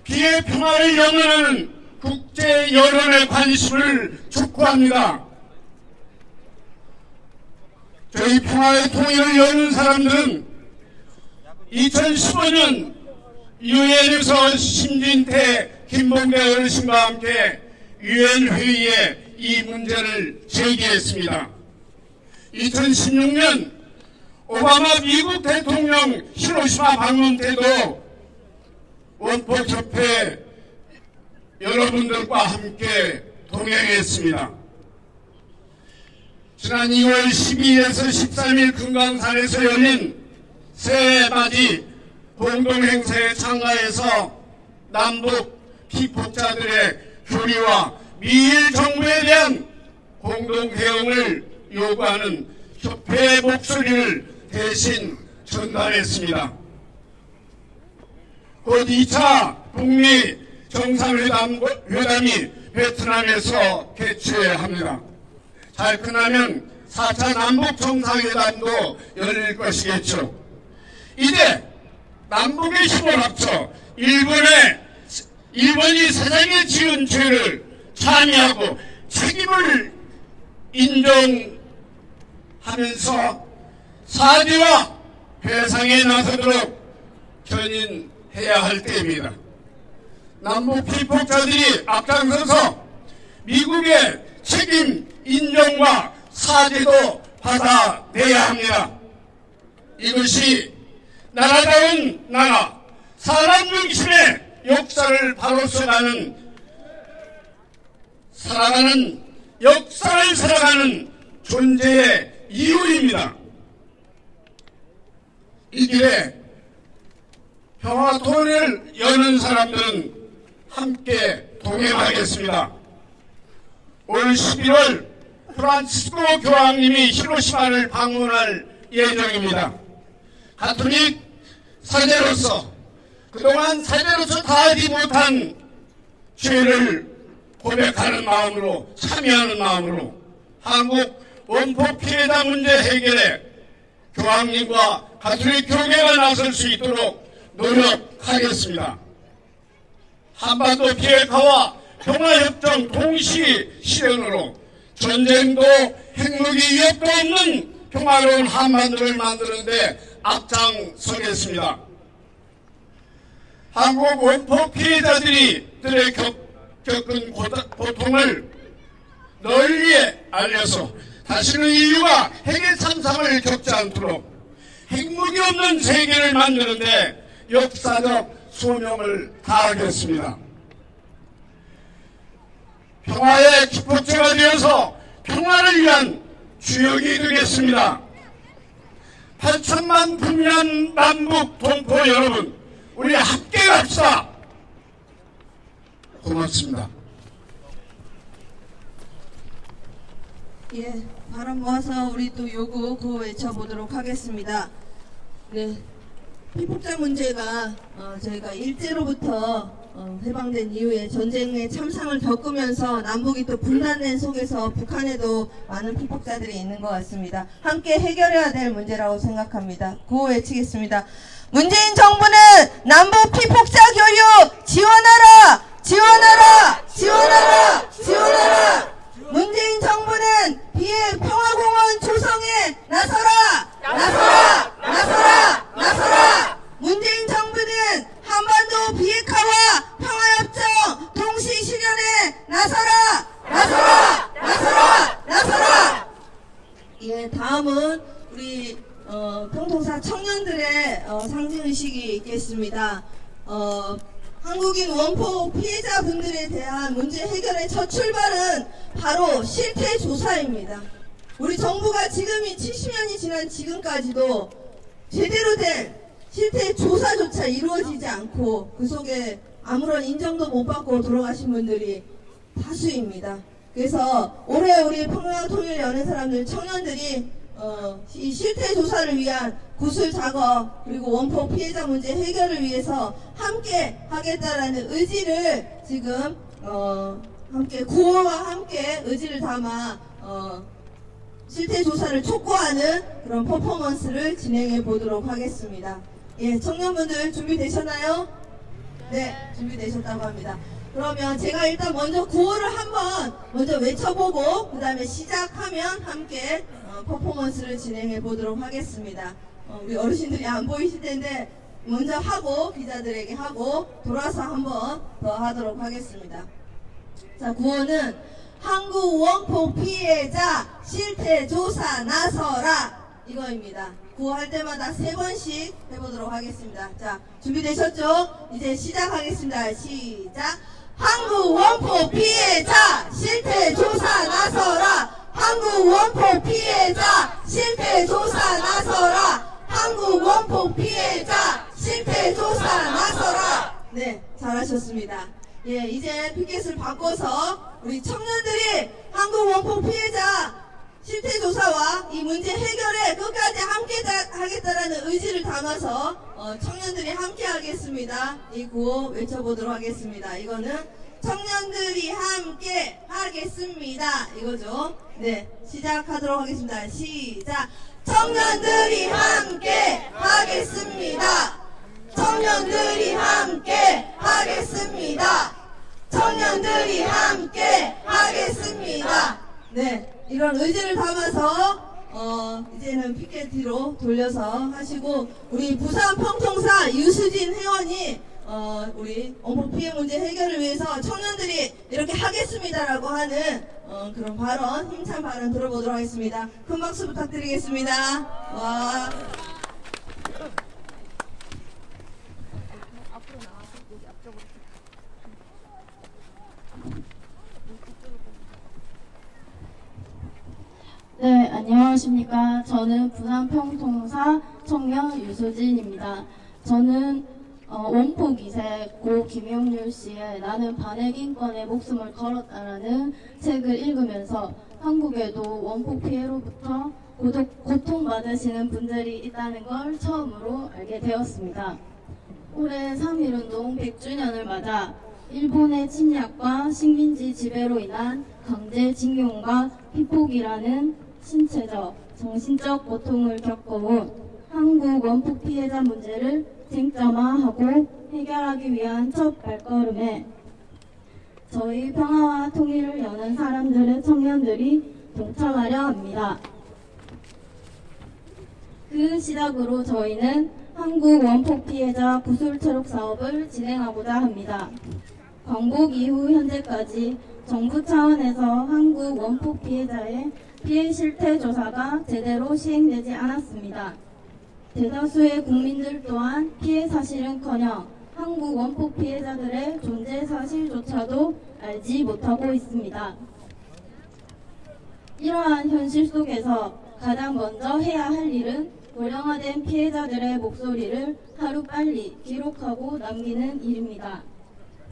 피해 평화를 영원하는 국제 여론의 관심을 촉구합니다. 저희 평화의 통일을 여는 사람들은 2015년 유엔에서 심진태, 김봉대 어르신과 함께 유엔 회의에 이 문제를 제기했습니다. 2016년 오바마 미국 대통령 히로시마 방문 때도 원폭협회 여러분들과 함께 동행했습니다. 지난 2월 12일에서 13일 금강산에서 열린 새해맞이 공동행사에 참가해서 남북 피폭자들의 교리와 미일 정부에 대한 공동대응을 요구하는 협회의 목소리를 대신 전달했습니다. 곧 2차 북미 정상회담이 베트남에서 개최합니다. 잘 끝나면 4차 남북 정상회담도 열릴 것이겠죠. 이제 남북의 힘을 합쳐 일본이 세상에 지은 죄를 참여하고 책임을 인정하면서 사죄와 배상에 나서도록 견인해야 할 때입니다. 남북 피폭자들이 앞장서서 미국의 책임 인정과 사죄도 받아내야 합니다. 이것이 나라다운 나라, 사람 중심의 역사를 바로서 역사를 살아가는 존재의 이유입니다. 이 길에 평화 토론을 여는 사람들은 함께 동행하겠습니다. 올 11월 프란치스코 교황님이 히로시마를 방문할 예정입니다. 가톨릭 사제로서 그동안 사제로서 다하지 못한 죄를 고백하는 마음으로 참여하는 마음으로 한국 원폭 피해자 문제 해결에 교황님과 가톨릭 교계가 나설 수 있도록 노력하겠습니다. 한반도 비핵화와 평화협정 동시 실현으로 전쟁도 핵무기 위협도 없는 평화로운 한반도를 만드는 데 앞장서겠습니다. 한국 원폭 피해자들이 겪은 고통을 널리 알려서 다시는 인류가 핵의 참상을 겪지 않도록 핵무기 없는 세계를 만드는데 역사적 소명을 다하겠습니다. 평화의 기폭제가 되어서 평화를 위한 주역이 되겠습니다. 8천만 국민 남북 동포 여러분, 우리 함께 갑시다. 고맙습니다. 예, 바람 모아서 우리 또 요구 구호 외쳐보도록 하겠습니다. 네, 피폭자 문제가 저희가 일제로부터 해방된 이후에 전쟁의 참상을 겪으면서 남북이 또 분단된 속에서 북한에도 많은 피폭자들이 있는 것 같습니다. 함께 해결해야 될 문제라고 생각합니다. 구호 외치겠습니다. 문재인 정부는 남북 피폭자 교육 지원하라! 지원하라! 지원하라! 지원하라! 문재인 정부는 비핵 평화공원 조성에 나서라! 나서라! 나서라! 나서라! 문재인 정부는 한반도 비핵화와 평화협정 동시 실현에 나서라! 나서라! 나서라! 나서라! 예, 다음은 우리 평통사 청년들의 상징의식이 있겠습니다. 한국인 원폭 피해자분들에 대한 문제 해결의 첫 출발은 바로 실태조사입니다. 우리 정부가 지금이 70년이 지난 지금까지도 제대로 된 실태조사조차 이루어지지 않고 그 속에 아무런 인정도 못 받고 돌아가신 분들이 다수입니다. 그래서 올해 우리 평화통일연애사람들 청년들이 이 실태조사를 위한 구술작업 그리고 원폭 피해자 문제 해결을 위해서 함께 하겠다라는 의지를 지금 함께 구호와 함께 의지를 담아 실태조사를 촉구하는 그런 퍼포먼스를 진행해 보도록 하겠습니다. 예, 청년분들 준비되셨나요? 네, 준비되셨다고 합니다. 그러면 제가 일단 먼저 구호를 한번 먼저 외쳐보고 그 다음에 시작하면 함께 퍼포먼스를 진행해 보도록 하겠습니다. 우리 어르신들이 안 보이실 텐데 먼저 하고 기자들에게 하고 돌아서 한번 더 하도록 하겠습니다. 자, 구호는 한국 원폭 피해자 실태조사 나서라 이거입니다. 구호할 때마다 3번씩 해보도록 하겠습니다. 자, 준비되셨죠? 이제 시작하겠습니다. 시작. 한국 원포 피해자 실태 조사 나서라. 한국 원포 피해자 실태 조사 나서라. 한국 원포 피해자 실태 조사 나서라. 네, 잘하셨습니다. 예, 이제 피켓을 바꿔서 우리 청년들이 한국 원포 피해자 실태 조사와 이 문제 해결에 끝까지 함께 하겠다라는 의지를 담아서 청년들이 함께 하겠습니다. 이 구호 외쳐보도록 하겠습니다. 이거는 청년들이 함께 하겠습니다. 이거죠. 네, 시작하도록 하겠습니다. 시작. 청년들이 함께 하겠습니다. 청년들이 함께 하겠습니다. 청년들이 함께 하겠습니다. 네, 이런 의지를 담아서 이제는 피켓 뒤로 돌려서 하시고, 우리 부산 평통사 유수진 회원이 우리 원포 피해 문제 해결을 위해서 청년들이 이렇게 하겠습니다라고 하는 그런 발언, 힘찬 발언 들어보도록 하겠습니다. 큰 박수 부탁드리겠습니다. 와. 네, 안녕하십니까. 저는 부산 평통사 청년 유수진입니다. 저는 원포 기세 고 김용률 씨의 나는 반핵인권에 목숨을 걸었다라는 책을 읽으면서 한국에도 원포 피해로부터 고통받으시는 분들이 있다는 걸 처음으로 알게 되었습니다. 올해 3.1운동 100주년을 맞아 일본의 침략과 식민지 지배로 인한 강제징용과 피폭이라는 신체적, 정신적 고통을 겪어온 한국 원포 피해자 문제를 쟁점화하고 해결하기 위한 첫 발걸음에 저희 평화와 통일을 여는 사람들의 청년들이 동참하려 합니다. 그 시작으로 저희는 한국 원포 피해자 구술 체력 사업을 진행하고자 합니다. 광복 이후 현재까지 정부 차원에서 한국 원포 피해자의 피해 실태 조사가 제대로 시행되지 않았습니다. 대다수의 국민들 또한 피해 사실은커녕 한국 원포 피해자들의 존재 사실조차도 알지 못하고 있습니다. 이러한 현실 속에서 가장 먼저 해야 할 일은 고령화된 피해자들의 목소리를 하루빨리 기록하고 남기는 일입니다.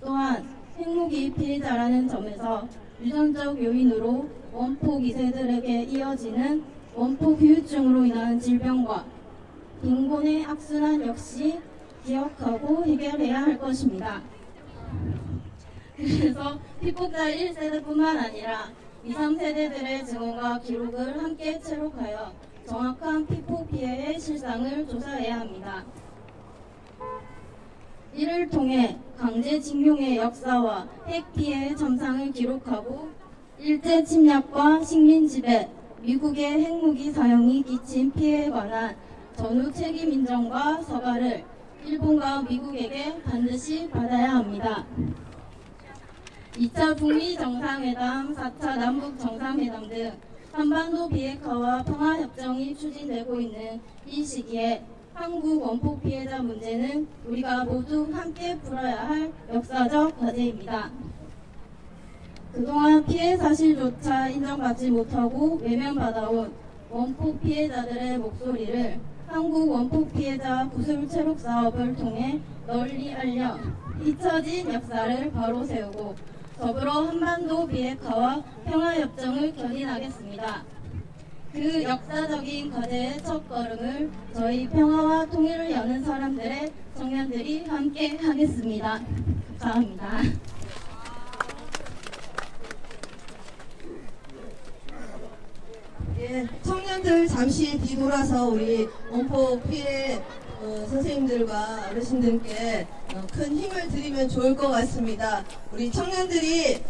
또한 핵무기 피해자라는 점에서 유전적 요인으로 원포 기세들에게 이어지는 원포 후유증으로 인한 질병과 빈곤의 악순환 역시 기억하고 해결해야 할 것입니다. 그래서 피폭자 1세대뿐만 아니라 2, 3세대들의 증언과 기록을 함께 체록하여 정확한 피폭 피해의 실상을 조사해야 합니다. 이를 통해 강제징용의 역사와 핵피해의 점상을 기록하고 일제 침략과 식민지배, 미국의 핵무기 사용이 끼친 피해에 관한 전후 책임 인정과 서가를 일본과 미국에게 반드시 받아야 합니다. 2차 북미 정상회담, 4차 남북 정상회담 등 한반도 비핵화와 평화협정이 추진되고 있는 이 시기에 한국 원포 피해자 문제는 우리가 모두 함께 풀어야 할 역사적 과제입니다. 그동안 피해 사실조차 인정받지 못하고 외면받아온 원포 피해자들의 목소리를 한국 원포 피해자 구술 체록 사업을 통해 널리 알려 잊혀진 역사를 바로 세우고 더불어 한반도 비핵화와 평화협정을 견인하겠습니다. 그 역사적인 과제의 첫걸음을 저희 평화와 통일을 여는 사람들의 청년들이 함께 하겠습니다. 감사합니다. 예, 청년들 잠시 뒤돌아서 우리 원포 피해 선생님들과 어르신들께 큰 힘을 드리면 좋을 것 같습니다. 우리 청년들이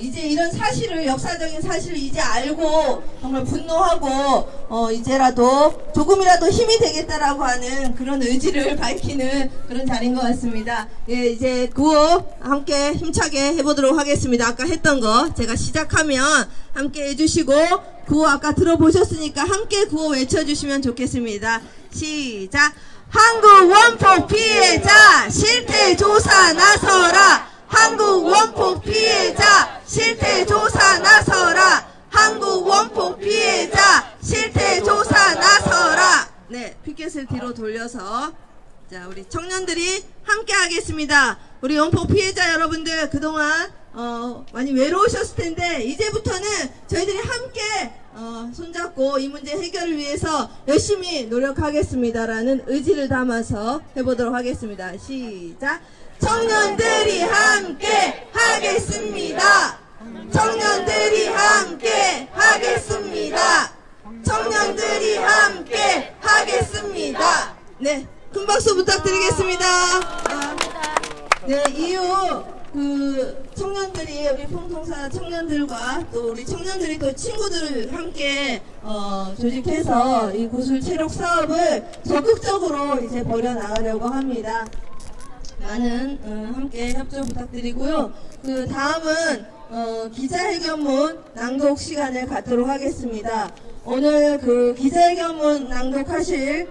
이제 이런 사실을, 역사적인 사실을 이제 알고 정말 분노하고 이제라도 조금이라도 힘이 되겠다라고 하는 그런 의지를 밝히는 그런 자리인 것 같습니다. 예, 이제 구호 함께 힘차게 해보도록 하겠습니다. 아까 했던 거 제가 시작하면 함께 해주시고 구호 아까 들어보셨으니까 함께 구호 외쳐주시면 좋겠습니다. 시작. 한국 원폭 피해자 실태 조사 나서라. 한국 원폭 피해자 실태 조사 나서라. 한국 원폭 피해자 실태 조사 나서라. 네, 피켓을 뒤로 돌려서 자, 우리 청년들이 함께 하겠습니다. 우리 원폭 피해자 여러분들 그동안 많이 외로우셨을 텐데 이제부터는 저희들이 함께 손잡고 이 문제 해결을 위해서 열심히 노력하겠습니다라는 의지를 담아서 해보도록 하겠습니다. 시작. 청년들이 함께 하겠습니다. 청년들이 함께 하겠습니다. 청년들이 함께 하겠습니다. 네, 큰 박수 부탁드리겠습니다. 네, 이후 청년들이 우리 평통사 청년들과 또 우리 청년들이 또 친구들을 함께 조직해서 이 구술 체력 사업을 적극적으로 이제 벌여 나가려고 합니다. 많은 함께 협조 부탁드리고요. 그 다음은 기자회견문 낭독 시간을 갖도록 하겠습니다. 오늘 그 기자회견문 낭독하실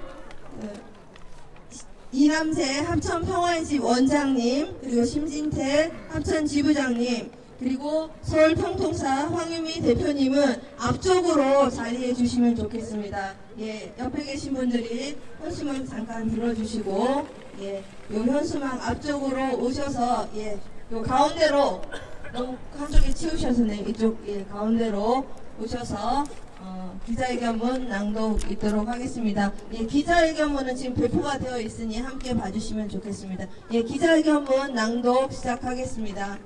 이남새 합천평화의 원장님, 그리고 심진태 합천지부장님, 그리고 서울평통사 황유미 대표님은 앞쪽으로 자리해 주시면 좋겠습니다. 예, 옆에 계신 분들이 현수막 잠깐 들어주시고, 예, 요 현수막 앞쪽으로 오셔서, 예, 요 가운데로, 너무 한쪽에 치우셔서, 네, 이쪽, 예, 가운데로 오셔서, 기자회견문 낭독 있도록 하겠습니다. 예, 기자회견문은 지금 배포가 되어 있으니 함께 봐주시면 좋겠습니다. 예, 기자회견문 낭독 시작하겠습니다.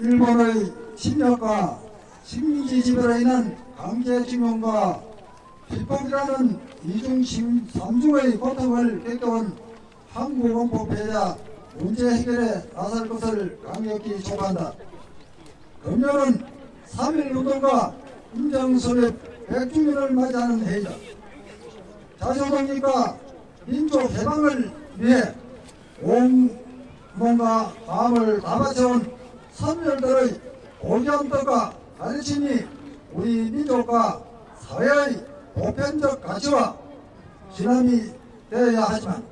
일본의 침략과 식민지 지배로 인한 강제징용과 비폭이라는 이중 삼중의 고통을 겪어온 한국 원폭 피해자 문제 해결에 나설 것을 강력히 촉구한다. 금년은 3.1운동과 임정설립 100주년을 맞이하는 해이다. 자주독립과 민족 해방을 위해 온 몸과 마음을 다 바쳐온 선열들의 고견덕과 가르침이 우리 민족과 사회의 보편적 가치와 진함이 되어야 하지만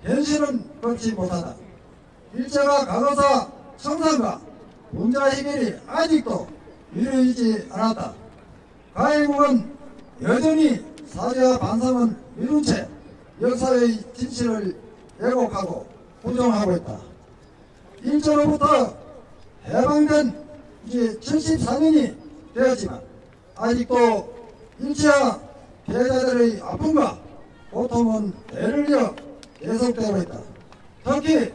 현실은 그렇지 못하다. 일제가 과거사 청산과 문제 해결이 아직도 이루어지지 않았다. 가해국은 여전히 사죄와 반성은 미룬 채 역사의 진실을 왜곡하고 부정하고 있다. 일제로부터 해방된 이제 74년이 되었지만 아직도 일제와 피해자들의 아픔과 고통은 대를 이어 계속되고 있다. 특히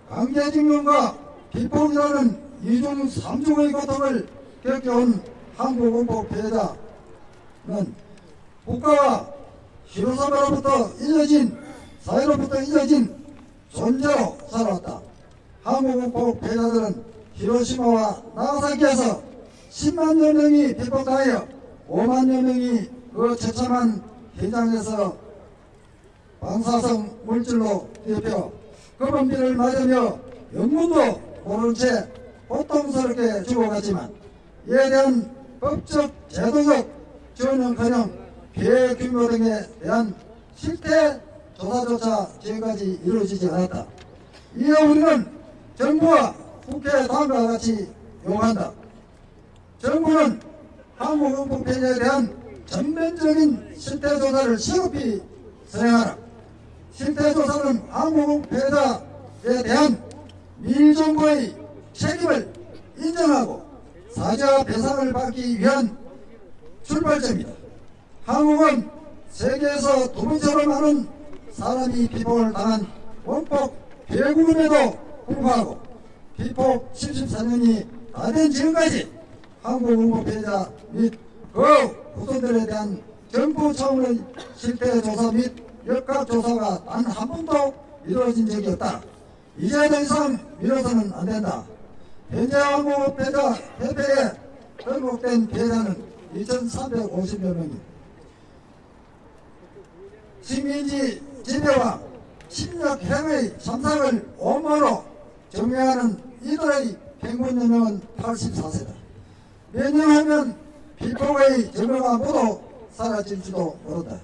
강제징용과 비폭이라는 이중 삼중의 고통을 겪어온 한국 원폭 피해자는 국가와 히로시마로부터 사회로부터 잊어진 존재로 살아왔다. 한국 원폭 피해자들은 히로시마와 나가사키에서 10만여 명이 비폭당하여 5만여 명이 그 처참한 현장에서 방사성 물질로 뒤엎여 검은비를 맞으며 영문도 모른 채 고통스럽게 죽어갔지만 이에 대한 법적 제도적 지원은커녕 피해 규모 등에 대한 실태 조사조차 지금까지 이루어지지 않았다. 이에 우리는 정부와 국회 다음과 같이 요구한다. 정부는 한국 원폭 피해자에 대한 전면적인 실태조사를 시급히 진행하라. 실태조사는 한국 원폭 피해자에 대한 밀정부의 책임을 인정하고 사죄와 배상을 받기 위한 출발점이다. 한국은 세계에서 두 번째로 많은 사람이 비폭을 당한 원폭 피해국임에도 불구하고 비폭 74년이 다 된 지금까지 한국 원폭 피해자 및 그 후손들에 대한 정부 차원의 실태조사 및 역학조사가 단 한 번도 이루어진 적이 없다. 이제 더 이상 미뤄서는 안 된다. 현재 한국 피해자 협회에登録된 피해자는 2,350여 명입니다. 식민지 지배와 침략 행의 참상을 온몸으로 증명하는 이들의 평균 연령은 84세다. 몇 년 하면 피폭의 증거가 모두 사라질지도 모른다.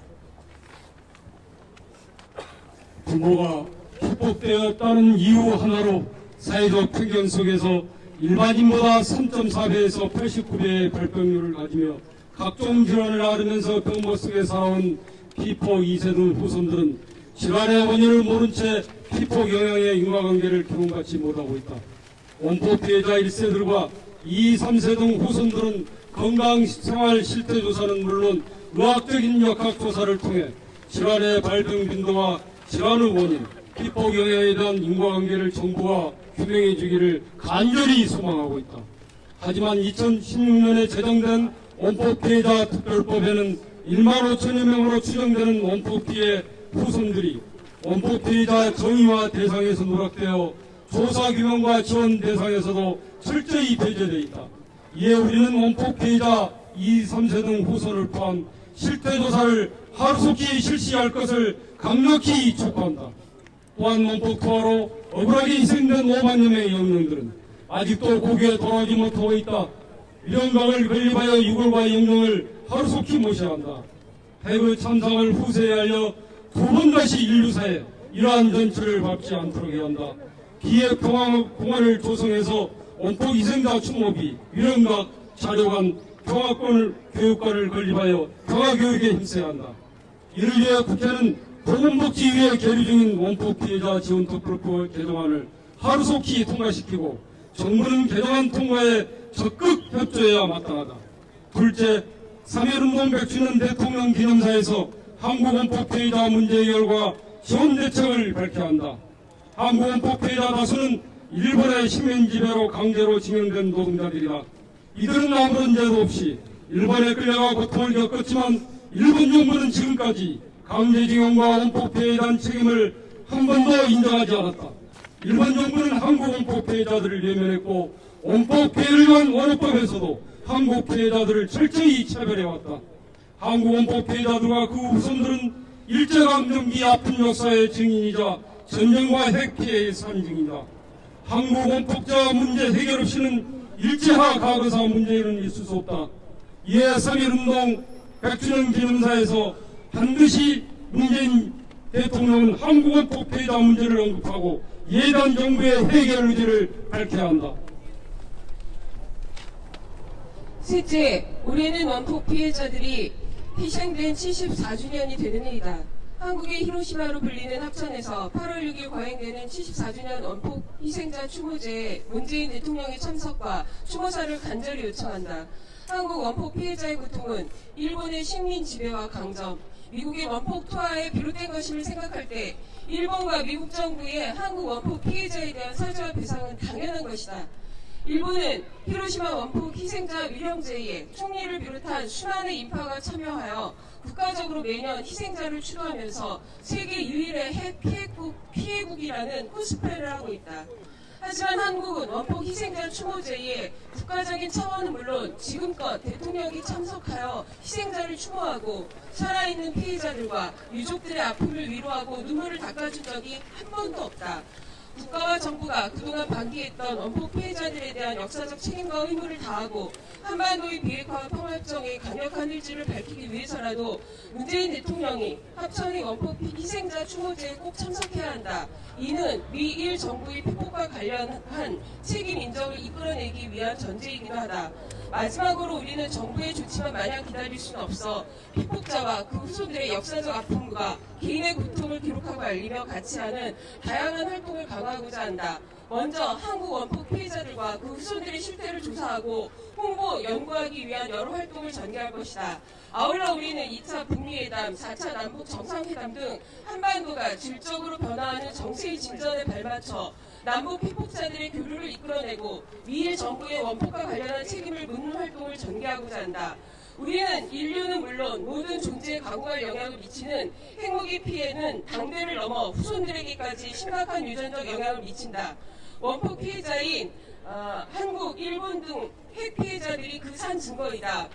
부모가 피폭되었다는 이유 하나로 사회적 편견 속에서 일반인보다 3.4배에서 89배의 발병률을 가지며 각종 질환을 앓으면서 병모 속에 살아온 피폭 2세 등 후손들은 질환의 원인을 모른 채 피폭 영향의 인과관계를 경험받지 못하고 있다. 원폭 피해자 1세들과 2, 3세 등 후손들은 건강생활 실태조사는 물론 의학적인 역학조사를 통해 질환의 발병 빈도와 질환의 원인, 피폭 영향에 대한 인과관계를 정부가 규명해 주기를 간절히 소망하고 있다. 하지만 2016년에 제정된 원폭 피해자 특별법에는 1만 5천여 명으로 추정되는 원폭 피해 후손들이 원폭 피해자 정의와 대상에서 누락되어 조사 규명과 지원 대상에서도 철저히 배제되어 있다. 이에 우리는 원폭 피해자 2, 3세 등 후손을 포함 실태조사를 하루속히 실시할 것을 강력히 촉구한다. 또한 원폭 투하로 억울하게 희생된 5만여 명의 영령들은 아직도 고개에 돌아오지 못하고 있다. 위령각을 건립하여 유골과 영령을 하루속히 모셔야 한다. 해그 참상을 후세에 알려 두 번 다시 인류사에 이러한 전철을 밟지 않도록 해야 한다. 기획평화공원을 조성해서 원폭 희생자 추모비, 위령각, 자료관, 평화권 교육관을 건립하여 평화교육에 힘써야 한다. 이를 위해 국회는 보건복지위에 계류 중인 원폭 피해자 지원 특별법 개정안을 하루속히 통과시키고 정부는 개정안 통과에 적극 협조해야 마땅하다. 둘째, 3.1운동 100주년 대통령 기념사에서 한국 원폭 피해자 문제 해결과 지원 대책을 밝혀야 한다. 한국 원폭 피해자 다수는 일본의 식민지배로 강제로 징용된 노동자들이다. 이들은 아무런 죄도 없이 일본에 끌려가 고통을 겪었지만 일본 정부는 지금까지 강제징용과 원폭 피해에 대한 책임을 한 번도 인정하지 않았다. 일본 정부는 한국 원폭 피해자들을 외면했고 원폭 피해를 위한 원호법에서도 한국 피해자들을 철저히 차별해왔다. 한국 원폭 피해자들과 그 후손들은 일제강점기 아픈 역사의 증인이자 전쟁과 핵 피해의 산증이다. 한국 원폭자 문제 해결 없이는 일제하 과거사 문제는 있을 수 없다. 이에 3.1운동 100주년 기념사에서 반드시 문재인 대통령은 한국 원폭 피해자 문제를 언급하고 예단 정부의 해결 의지를 밝혀야 한다. 셋째, 올해는 원폭 피해자들이 희생된 74주년이 되는 해이다. 한국의 히로시마로 불리는 합천에서 8월 6일 거행되는 74주년 원폭 희생자 추모제에 문재인 대통령의 참석과 추모사를 간절히 요청한다. 한국 원폭 피해자의 고통은 일본의 식민 지배와 강점, 미국의 원폭 투하에 비롯된 것임을 생각할 때 일본과 미국 정부의 한국 원폭 피해자에 대한 사죄와 배상은 당연한 것이다. 일본은 히로시마 원폭 희생자 위령제에 총리를 비롯한 수많은 인파가 참여하여 국가적으로 매년 희생자를 추도하면서 세계 유일의 핵 피해국이라는 코스프레를 하고 있다. 하지만 한국은 원폭 희생자 추모제에 국가적인 차원은 물론 지금껏 대통령이 참석하여 희생자를 추모하고 살아있는 피해자들과 유족들의 아픔을 위로하고 눈물을 닦아준 적이 한 번도 없다. 국가와 정부가 그동안 방기했던 원폭 피해자들에 대한 역사적 책임과 의무를 다하고 한반도의 비핵화와 평화협정의 강력한 의지를 밝히기 위해서라도 문재인 대통령이 합천의 원폭 희생자 추모제에 꼭 참석해야 한다. 이는 미일 정부의 피폭과 관련한 책임 인정을 이끌어내기 위한 전제이기도 하다. 마지막으로 우리는 정부의 조치만 마냥 기다릴 수는 없어 피폭자와 그 후손들의 역사적 아픔과 개인의 고통을 기록하고 알리며 같이 하는 다양한 활동을 강화하고자 한다. 먼저 한국 원폭 피해자들과 그 후손들의 실태를 조사하고 홍보, 연구하기 위한 여러 활동을 전개할 것이다. 아울러 우리는 2차 북미회담, 4차 남북 정상회담 등 한반도가 질적으로 변화하는 정세의 진전에 발맞춰 남북 피폭자들의 교류를 이끌어내고 미일 정부의 원폭과 관련한 책임을 묻는 활동을 전개하고자 한다. 우리는 인류는 물론 모든 존재에 강고할 영향을 미치는 핵무기 피해는 당대를 넘어 후손들에게까지 심각한 유전적 영향을 미친다. 원폭 피해자인 한국, 일본 등 핵 피해자들이 그 산 증거이다.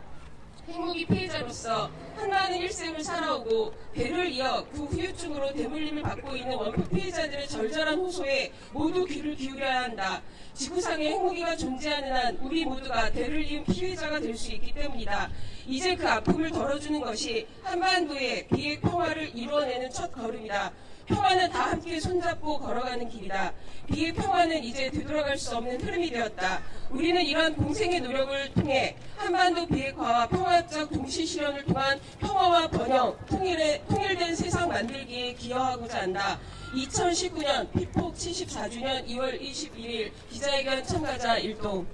핵무기 피해자로서 한많은 일생을 살아오고 배를 이어 그 후유증으로 대물림을 받고 있는 원폭 피해자들의 절절한 호소에 모두 귀를 기울여야 한다. 지구상에 핵무기가 존재하는 한 우리 모두가 대를 이은 피해자가 될 수 있기 때문이다. 이제 그 아픔을 덜어주는 것이 한반도의 비핵 평화를 이루어내는 첫 걸음이다. 평화는 다 함께 손잡고 걸어가는 길이다. 비핵 평화는 이제 되돌아갈 수 없는 흐름이 되었다. 우리는 이러한 공생의 노력을 통해 한반도 비핵화와 평화적 동시 실현을 통한 평화와 번영, 통일된 세상 만들기에 기여하고자 한다. 2019년 피폭 74주년 2월 21일 기자회견 참가자 일동.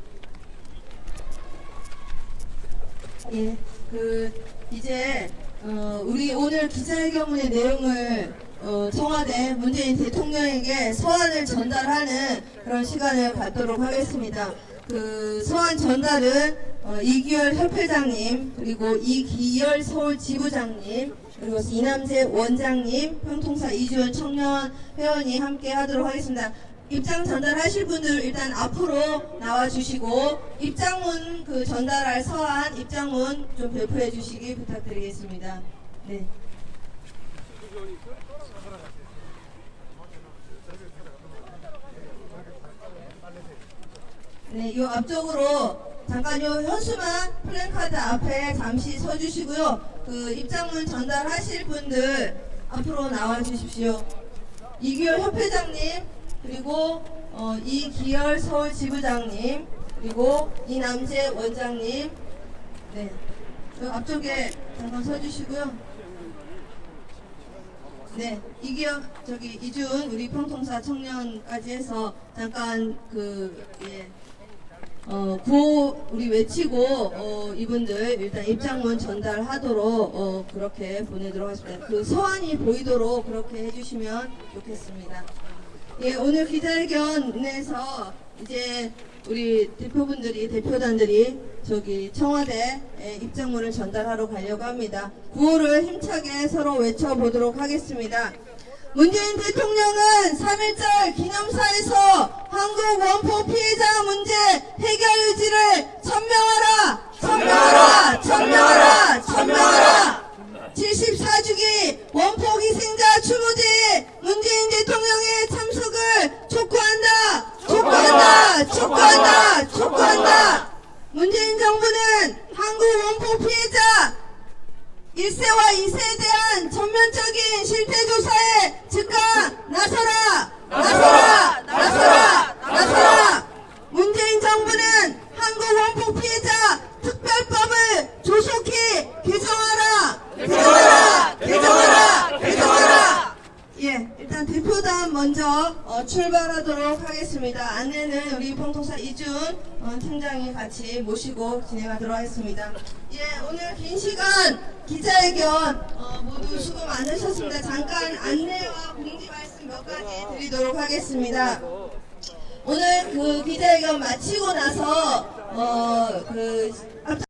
예, 이제 우리 오늘 기자회견문의 내용을 청와대 문재인 대통령에게 서한을 전달하는 그런 시간을 갖도록 하겠습니다. 그 서한 전달은 이기열 협회장님, 그리고 이기열 서울지부장님, 그리고 이남재 원장님, 평통사 이주연 청년 회원이 함께 하도록 하겠습니다. 입장 전달하실 분들 일단 앞으로 나와주시고 입장문 전달할 서한 입장문 좀 배포해 주시기 부탁드리겠습니다. 네. 네, 요 앞쪽으로 잠깐 요 현수막 플랜카드 앞에 잠시 서주시고요. 그 입장문 전달하실 분들 앞으로 나와 주십시오. 이기열 협회장님, 그리고 이기열 서울지부장님, 그리고 이남재 원장님, 네, 요 앞쪽에 잠깐 서주시고요. 네, 이기열 이준 우리 평통사 청년까지 해서 잠깐 구호 우리 외치고 이분들 일단 입장문 전달하도록 그렇게 보내도록 하겠습니다. 그 서한이 보이도록 그렇게 해주시면 좋겠습니다. 예, 오늘 기자회견에서 이제 우리 대표단들이 청와대 입장문을 전달하러 가려고 합니다. 구호를 힘차게 서로 외쳐보도록 하겠습니다. 문재인 대통령은 3.1절 기념사에서 한국 원폭 피해자 문제 해결 의지를 천명하라! 천명하라! 천명하라! 천명하라! 74주기 원폭 희생자 추모제에 문재인 대통령의 참석을 촉구한다! 촉구한다! 촉구한다! 촉구한다! 문재인 정부는 한국 원폭 피해자 1세와 2세에 대한 전면적인 실태조사에 즉각 나서라! 나서라! 나서라! 나서라! 문재인 정부는 한국 원폭 피해자 특별법을 조속히 개정하라! 개정하라! 개정하라! 개정하라! 예, 일단 대표단 먼저 출발하도록 하겠습니다. 안내는 우리 평통사 이준 팀장이 같이 모시고 진행하도록 하겠습니다. 예, 오늘 긴 시간 기자회견 모두 수고 많으셨습니다. 잠깐 안내와 공지 말씀 몇 가지 드리도록 하겠습니다. 오늘 기자회견 마치고 나서